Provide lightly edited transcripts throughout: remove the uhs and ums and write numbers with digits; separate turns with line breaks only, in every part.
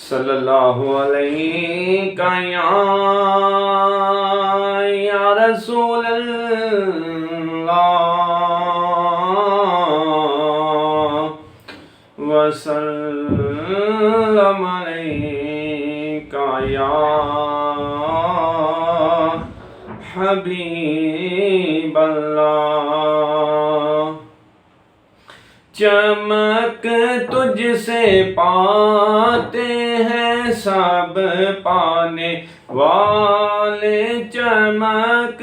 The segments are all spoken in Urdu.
صلی اللہ علیہ یا رسول اللہ وسلم علیکہ یا حبیب اللہ۔ چمک تجھ سے پاتے ہیں سب پانے والے، چمک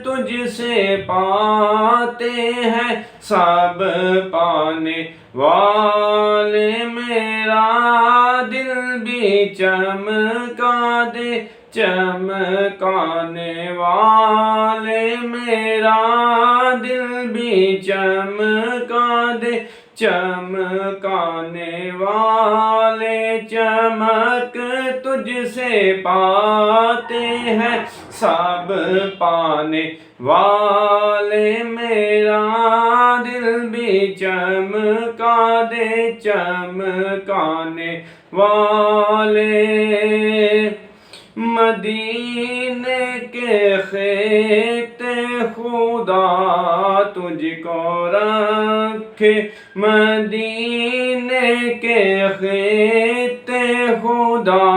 تجھ سے پاتے ہیں سب پانے والے، میرا دل بھی چمکا دے چمکانے والے، میرا دل بھی چمکا دے چمکانے والے، چمک تجھ سے پاتے ہیں سب پانے والے، میرا دل بھی چمکا دے چمکانے والے۔ مدینے کے خطے خدا تجھ کو رکھے، مدینے کے خطے خدا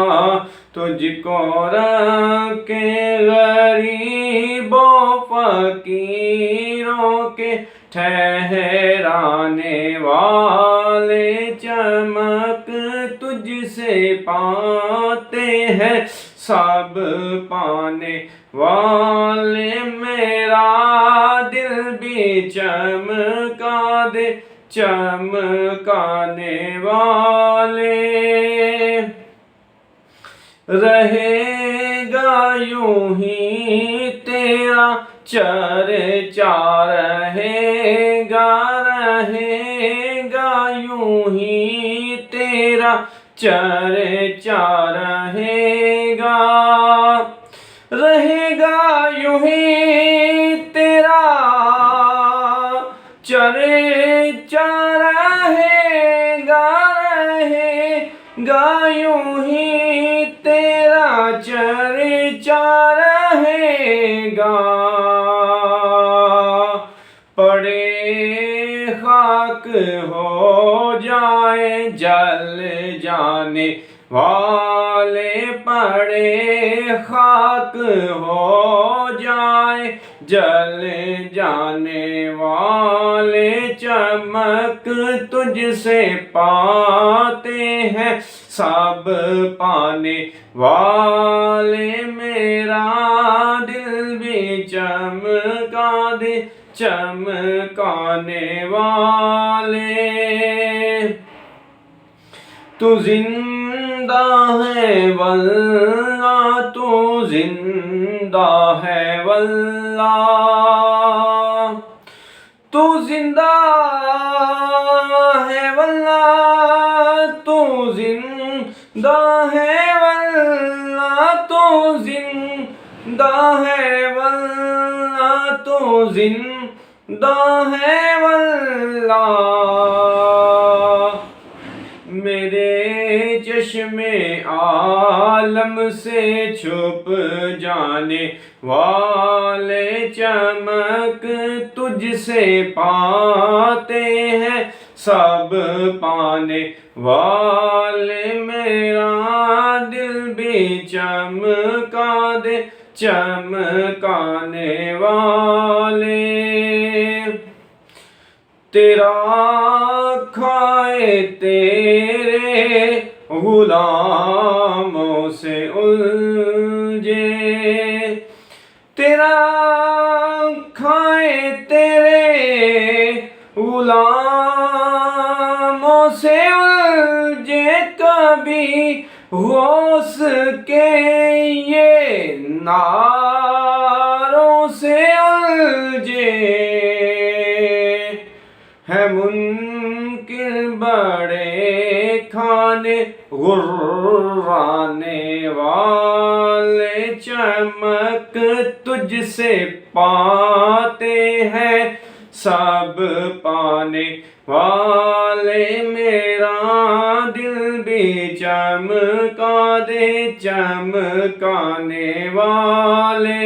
تجھ کو رکھے، غریبوں فقیروں کے ٹھہرانے والے، چمک تجھ سے پاتے ہیں سب پانے والے، میرا دل بھی چمکا دے چمکانے والے۔ رہے گا یوں ہی تیرا چرچا، رہے گا یوں ہی تیرا چرچا، رہے گا یوں ہی تیرا چرچا، رہے گا یوں ہی تیرا چرچا، رہے گا پڑے خاک ہو جائے جل جانے والے، پڑے خاک ہو جائے جل جانے والے، چمک تجھ سے پاتے ہیں سب پانے والے، میرا دل بھی چمکا دے چمکانے والے۔ تو زندہ ہے واللہ، تو زندہ ہے واللہ، تو زندہ ہے واللہ، تو زندہ ہے واللہ، تو زندہ ہے واللہ، تو زندہ ہے واللہ، میرے چشم عالم سے چھپ جانے والے، چمک تجھ سے پاتے ہیں سب پانے والے، میرا دل بھی چمکا دے چمکانے والے۔ تیرا کھائے تیرے غلاموں سے الجھے، تیرا کھائے تیرے غلاموں سے الجھے، کبھی غوث کے یہ ناروں سے الجھے، ہے منکر بڑے کھانے غرانے والے، چمک تجھ سے پاتے ہیں سب پانے والے میرا دل بھی چمکا دے چمکانے والے